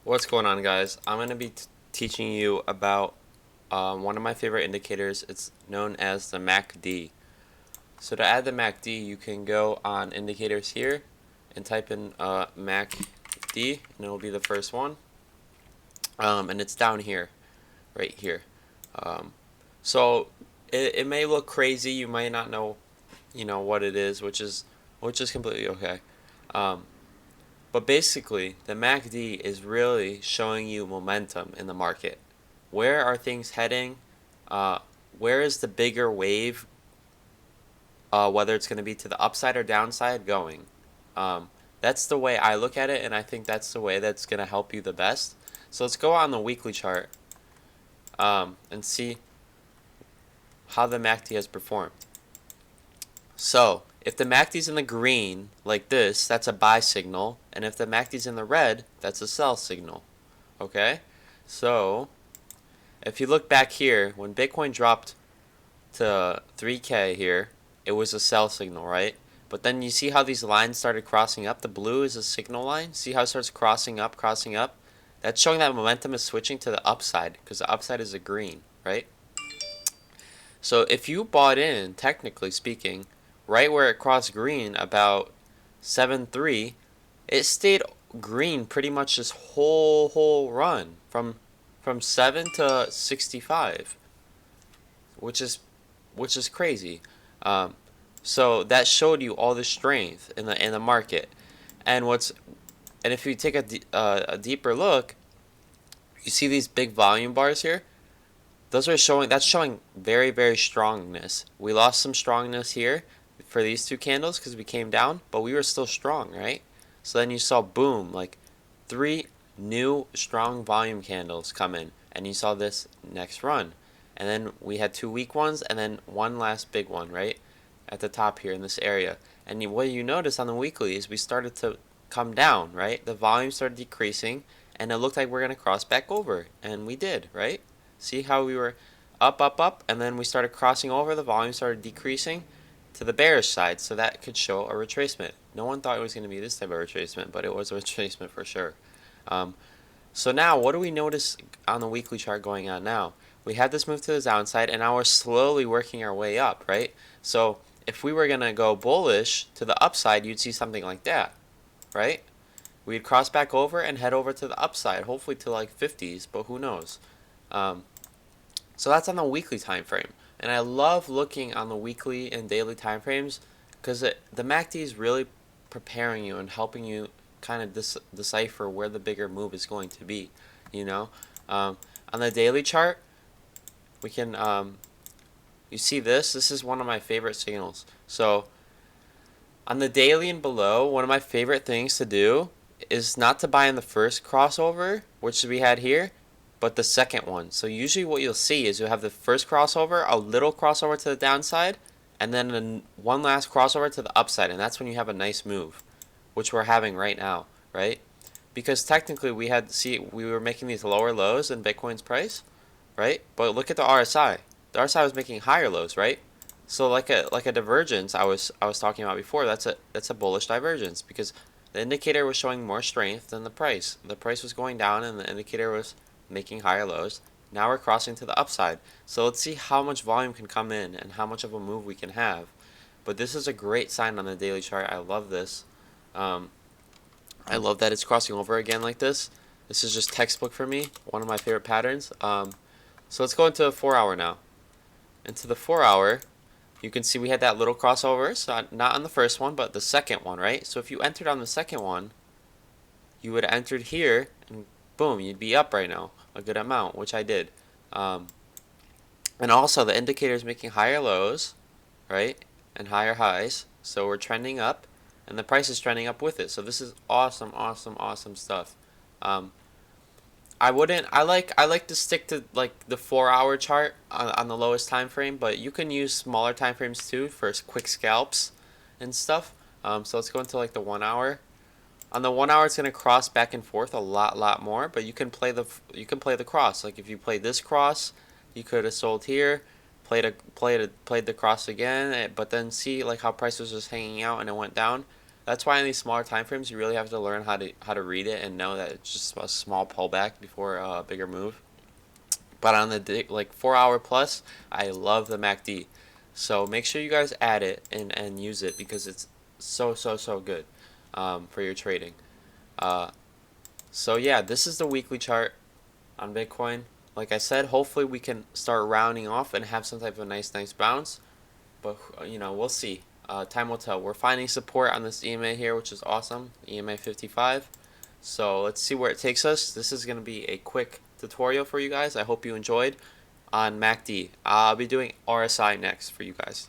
What's going on, guys? I'm going to be teaching you about one of my favorite indicators. It's known as the MACD. So to add the MACD, you can go on indicators here and type in MACD, and it'll be the first one. And it's down here, right here. Um, so it may look crazy. You might not know, what it is, which is completely okay. Um, But basically, the MACD is really showing you momentum in the market. Where are things heading? Uh, where is the bigger wave, whether it's going to be to the upside or downside, going? That's the way I look at it, and I think that's the way that's going to help you the best. So let's go on the weekly chart and see how the MACD has performed. So, if the MACD's in the green, like this, that's a buy signal. And if the MACD's in the red, that's a sell signal. Okay? So, if you look back here, when Bitcoin dropped to 3K here, it was a sell signal, right? But then you see how these lines started crossing up? The blue is a signal line. See how it starts crossing up, crossing up? That's showing that momentum is switching to the upside, because the upside is a green, right? So if you bought in, technically speaking, right where it crossed green about 7.3, it stayed green pretty much this whole run from 7 to 65, which is crazy. Um, so that showed you all the strength in the market, and if you take a deeper look, you see these big volume bars here. That's showing very strongness. We lost some strongness here for these two candles because we came down, but we were still strong, right? So then you saw boom, like three new strong volume candles come in, and you saw this next run. And then we had two weak ones and then one last big one, right? At the top here in this area. And what you notice on the weekly is we started to come down, right? The volume started decreasing and it looked like we're going to cross back over, and we did, right? See how we were up, and then we started crossing over, the volume started decreasing to the bearish side, so that could show a retracement. No one thought it was going to be this type of retracement, but it was a retracement for sure. Um, so now, what do we notice on the weekly chart going on now? We had this move to the downside, and now we're slowly working our way up, right? So if we were going to go bullish to the upside, you'd see something like that, right? We'd cross back over and head over to the upside, hopefully to like 50s, but who knows? Um, so that's on the weekly time frame, and I love looking on the weekly and daily time frames because the MACD is really preparing you and helping you kind of decipher where the bigger move is going to be. You know, on the daily chart, we can you see this. This is one of my favorite signals. So on the daily and below, one of my favorite things to do is not to buy in the first crossover, which we had here, but the second one. So usually what you'll see is you'll have the first crossover, a little crossover to the downside, and then one last crossover to the upside, and that's when you have a nice move, which we're having right now, right? Because technically we were making these lower lows in Bitcoin's price, right? But look at the RSI. The RSI was making higher lows, right? So like a divergence I was talking about before, that's a bullish divergence because the indicator was showing more strength than the price. The price was going down and the indicator was making higher lows. Now we're crossing to the upside. So let's see how much volume can come in and how much of a move we can have. But this is a great sign on the daily chart. I love this. I love that it's crossing over again like this. This is just textbook for me. One of my favorite patterns. So let's go into a 4-hour now. Into the 4-hour, you can see we had that little crossover. So not on the first one, but the second one, right? So if you entered on the second one, you would have entered here, and boom, you'd be up right now a good amount, which I did. And also the indicator is making higher lows, right, and higher highs. So we're trending up, and the price is trending up with it. So this is awesome stuff. I like to stick to like the 4-hour chart on the lowest time frame, but you can use smaller time frames too for quick scalps and stuff. So let's go into like the 1-hour. On the 1-hour, it's gonna cross back and forth a lot more, but you can play the cross. Like if you played this cross, you could have sold here, played the cross again, but then see like how price was just hanging out and it went down. That's why in these smaller time frames, you really have to learn how to read it and know that it's just a small pullback before a bigger move. But on the like 4 hour plus, I love the MACD. So make sure you guys add it and use it because it's so good for your trading. Uh, so yeah, this is the weekly chart on Bitcoin. Like I said, hopefully we can start rounding off and have some type of nice bounce. But we'll see. Time will tell. We're finding support on this EMA here, which is awesome. EMA 55. So let's see where it takes us. This is going to be a quick tutorial for you guys. I hope you enjoyed on MACD. I'll be doing RSI next for you guys.